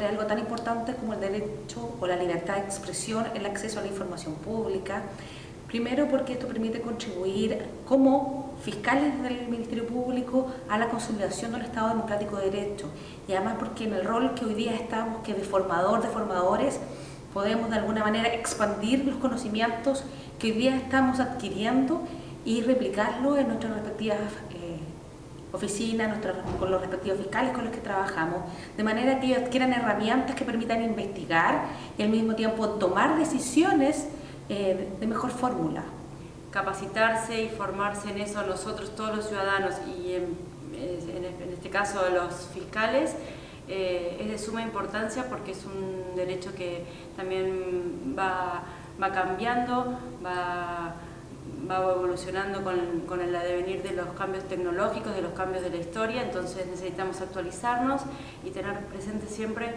sobre algo tan importante como el derecho o la libertad de expresión, el acceso a la información pública. Primero porque esto permite contribuir como fiscales del Ministerio Público a la consolidación del Estado democrático de derecho, y además porque en el rol que hoy día estamos, que de formador, de formadores, podemos de alguna manera expandir los conocimientos que hoy día estamos adquiriendo y replicarlo en nuestras respectivas oficinas, con los respectivos fiscales con los que trabajamos, de manera que ellos adquieran herramientas que permitan investigar y al mismo tiempo tomar decisiones de mejor fórmula. Capacitarse y formarse en eso nosotros, todos los ciudadanos, y en este caso los fiscales, es de suma importancia porque es un derecho que también va cambiando, va evolucionando con el devenir de los cambios tecnológicos, de los cambios de la historia. Entonces necesitamos actualizarnos y tener presente siempre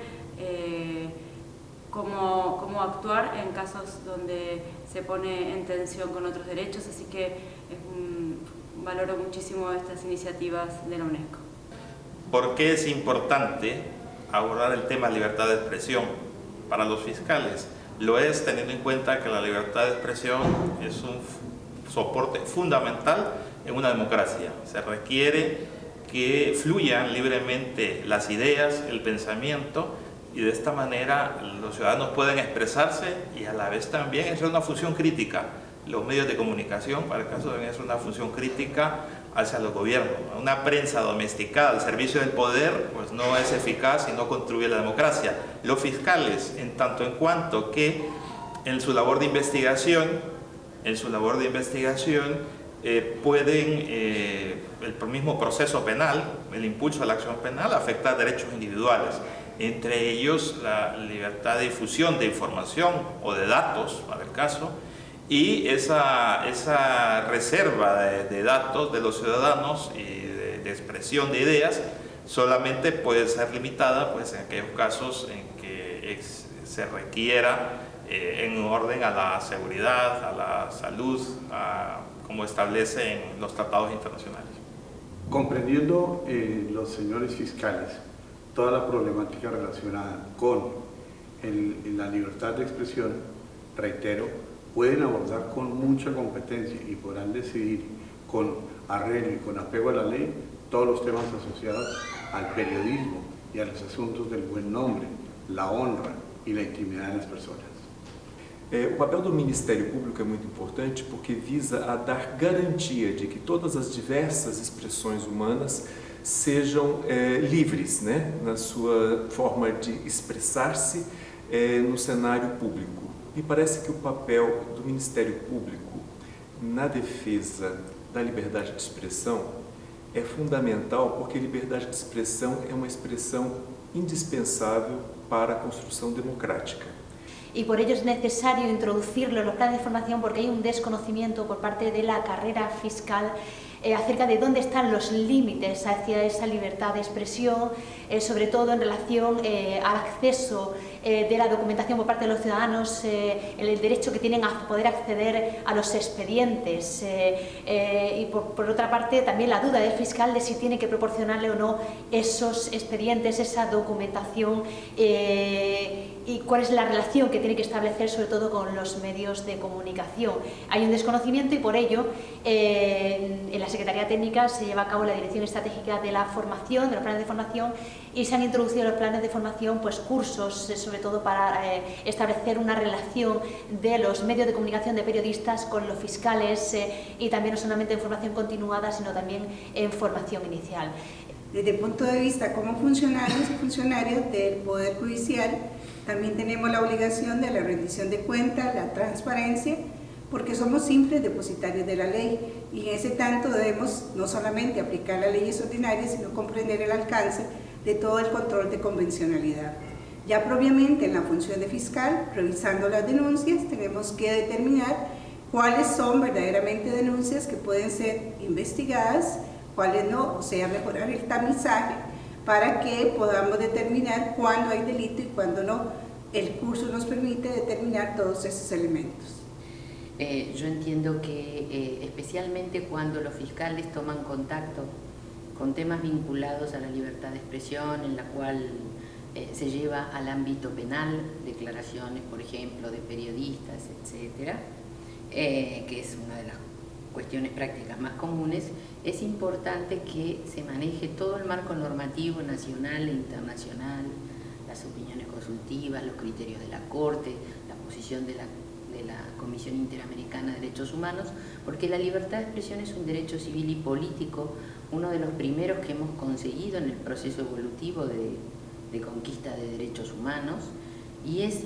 cómo actuar en casos donde se pone en tensión con otros derechos, así que valoro muchísimo estas iniciativas de la UNESCO. ¿Por qué es importante abordar el tema de libertad de expresión para los fiscales? Lo es teniendo en cuenta que la libertad de expresión es un soporte fundamental en una democracia. Se requiere que fluyan libremente las ideas, el pensamiento, y de esta manera los ciudadanos pueden expresarse y a la vez también ejercer una función crítica. Los medios de comunicación, para el caso, deben hacer una función crítica hacia los gobiernos. Una prensa domesticada al servicio del poder pues no es eficaz y no contribuye a la democracia. Los fiscales, en tanto en cuanto que en su labor de investigación, pueden, el mismo proceso penal, el impulso a la acción penal, afectar derechos individuales, entre ellos la libertad de difusión de información o de datos, para el caso, y esa reserva de datos de los ciudadanos y de expresión de ideas solamente puede ser limitada pues, en aquellos casos en que se requiera en orden a la seguridad, a la salud, como establecen los tratados internacionales. Comprendiendo los señores fiscales toda la problemática relacionada con la libertad de expresión, reitero, pueden abordar con mucha competencia y podrán decidir con arreglo y con apego a la ley todos los temas asociados al periodismo y a los asuntos del buen nombre, la honra y la intimidad de las personas. O papel do Ministério Público é muito importante porque visa a dar garantia de que todas as diversas expressões humanas sejam livres, né, na sua forma de expressar-se no cenário público. Me parece que o papel do Ministério Público na defesa da liberdade de expressão é fundamental porque liberdade de expressão é uma expressão indispensável para a construção democrática. Y por ello es necesario introducirlo en los planes de formación porque hay un desconocimiento por parte de la carrera fiscal acerca de dónde están los límites hacia esa libertad de expresión, sobre todo en relación al acceso de la documentación por parte de los ciudadanos, el derecho que tienen a poder acceder a los expedientes y por otra parte también la duda del fiscal de si tiene que proporcionarle o no esos expedientes, esa documentación y cuál es la relación que tiene que establecer sobre todo con los medios de comunicación. Hay un desconocimiento y por ello en la Secretaría Técnica se lleva a cabo la Dirección Estratégica de la Formación, de los planes de formación, y se han introducido en los planes de formación pues, cursos, sobre todo para establecer una relación de los medios de comunicación de periodistas con los fiscales y también no solamente en formación continuada, sino también en formación inicial. Desde el punto de vista como funcionarios y funcionarias del Poder Judicial, también tenemos la obligación de la rendición de cuentas, la transparencia, porque somos simples depositarios de la ley y en ese tanto debemos no solamente aplicar las leyes ordinarias, sino comprender el alcance de todo el control de convencionalidad. Ya propiamente en la función de fiscal, revisando las denuncias, tenemos que determinar cuáles son verdaderamente denuncias que pueden ser investigadas, cuáles no, o sea, mejorar el tamizaje para que podamos determinar cuándo hay delito y cuándo no. El curso nos permite determinar todos esos elementos. Yo entiendo que especialmente cuando los fiscales toman contacto con temas vinculados a la libertad de expresión, en la cual se lleva al ámbito penal, declaraciones, por ejemplo, de periodistas, etcétera, que es una de las cuestiones prácticas más comunes. Es importante que se maneje todo el marco normativo nacional e internacional, las opiniones consultivas, los criterios de la Corte, la posición de la Comisión Interamericana de Derechos Humanos, porque la libertad de expresión es un derecho civil y político, uno de los primeros que hemos conseguido en el proceso evolutivo de conquista de derechos humanos, y es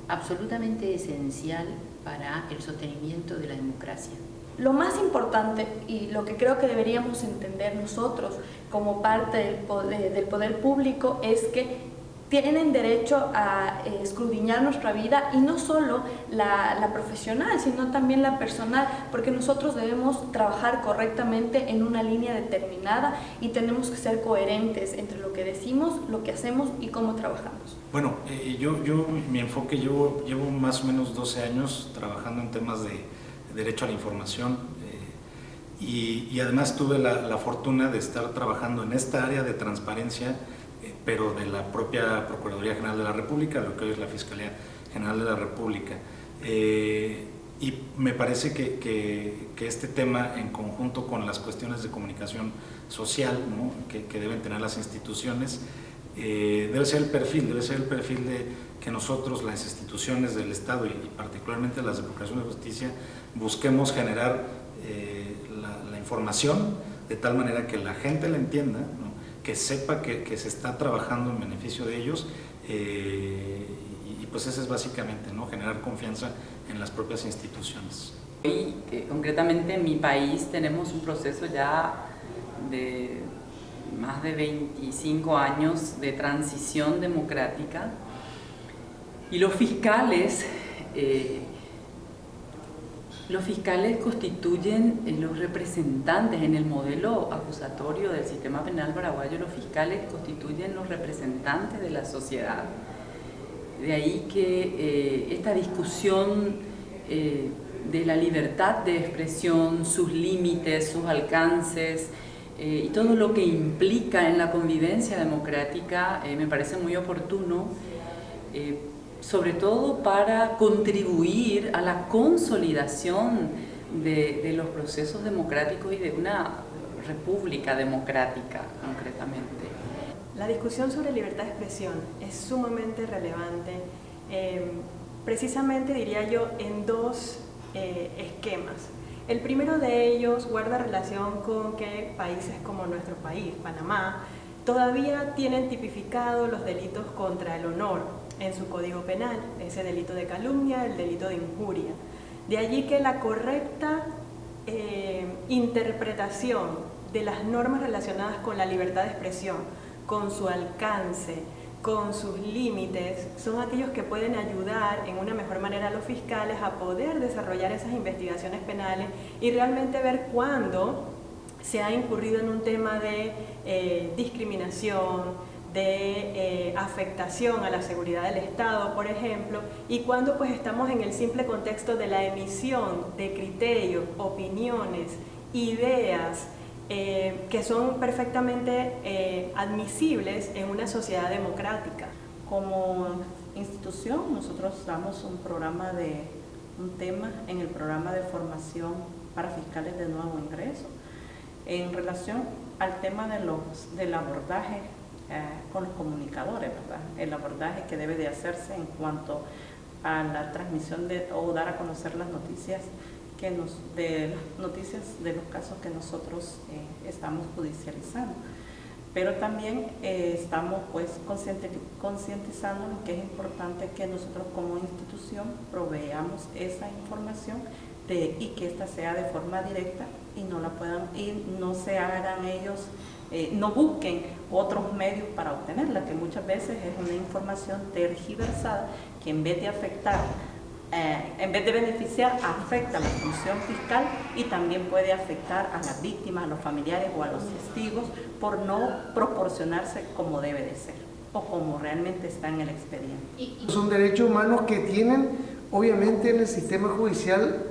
absolutamente esencial para el sostenimiento de la democracia. Lo más importante y lo que creo que deberíamos entender nosotros como parte del poder público es que tienen derecho a escudriñar nuestra vida, y no solo la profesional, sino también la personal, porque nosotros debemos trabajar correctamente en una línea determinada y tenemos que ser coherentes entre lo que decimos, lo que hacemos y cómo trabajamos. Bueno, mi enfoque, llevo más o menos 12 años trabajando en temas de derecho a la información, y además tuve la fortuna de estar trabajando en esta área de transparencia, pero de la propia Procuraduría General de la República, lo que hoy es la Fiscalía General de la República. Y me parece que este tema, en conjunto con las cuestiones de comunicación social, ¿no?, que deben tener las instituciones, debe ser el perfil de que nosotros, las instituciones del Estado y particularmente las de Procuración de Justicia, busquemos generar la información de tal manera que la gente la entienda, ¿no?, que sepa que se está trabajando en beneficio de ellos, y pues eso es básicamente, ¿no?, generar confianza en las propias instituciones. Hoy, concretamente en mi país, tenemos un proceso ya de más de 25 años de transición democrática, y los fiscales constituyen los representantes en el modelo acusatorio del sistema penal paraguayo. Los fiscales constituyen los representantes de la sociedad. De ahí que esta discusión de la libertad de expresión, sus límites, sus alcances, y todo lo que implica en la convivencia democrática me parece muy oportuno, sobre todo para contribuir a la consolidación de los procesos democráticos y de una república democrática, concretamente. La discusión sobre libertad de expresión es sumamente relevante, precisamente, diría yo, en dos esquemas. El primero de ellos guarda relación con que países como nuestro país, Panamá, todavía tienen tipificado los delitos contra el honor en su código penal, ese delito de calumnia, el delito de injuria. De allí que la correcta interpretación de las normas relacionadas con la libertad de expresión, con su alcance, con sus límites, son aquellos que pueden ayudar en una mejor manera a los fiscales a poder desarrollar esas investigaciones penales y realmente ver cuándo se ha incurrido en un tema de discriminación, de afectación a la seguridad del Estado, por ejemplo, y cuando pues estamos en el simple contexto de la emisión de criterios, opiniones, ideas que son perfectamente admisibles en una sociedad democrática. Como institución, nosotros damos un tema en el programa de formación para fiscales de nuevo ingreso en relación al tema del abordaje con los comunicadores, ¿verdad? El abordaje que debe de hacerse en cuanto a la transmisión o dar a conocer las noticias de los casos que nosotros estamos judicializando. Pero también estamos pues concientizando en que es importante que nosotros como institución proveamos esa información y que ésta sea de forma directa y no se hagan ellos, no busquen otros medios para obtenerla, que muchas veces es una información tergiversada que en vez de afectar, en vez de beneficiar, afecta a la función fiscal y también puede afectar a las víctimas, a los familiares o a los testigos por no proporcionarse como debe de ser o como realmente está en el expediente. Son derechos humanos que tienen, obviamente, en el sistema judicial,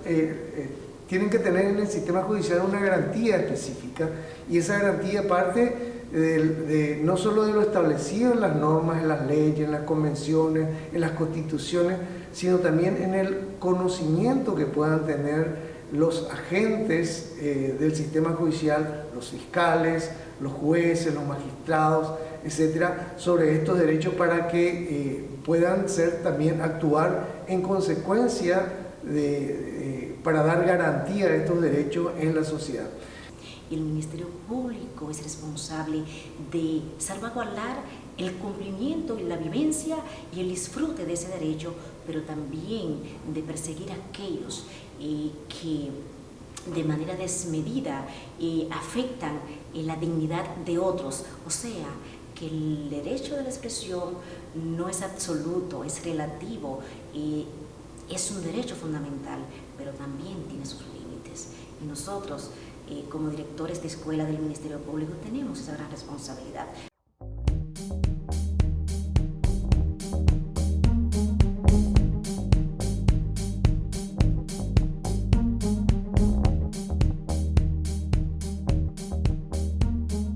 tienen que tener en el sistema judicial una garantía específica, y esa garantía parte no solo de lo establecido en las normas, en las leyes, en las convenciones, en las constituciones, sino también en el conocimiento que puedan tener los agentes del sistema judicial, los fiscales, los jueces, los magistrados, etcétera, sobre estos derechos para que puedan también actuar en consecuencia para dar garantía a estos derechos en la sociedad. El Ministerio Público es responsable de salvaguardar el cumplimiento y la vivencia y el disfrute de ese derecho, pero también de perseguir a aquellos que de manera desmedida afectan la dignidad de otros. O sea, que el derecho de la expresión no es absoluto, es relativo, es un derecho fundamental, pero también tiene sus límites. Y nosotros, como directores de escuela del Ministerio Público, tenemos esa gran responsabilidad.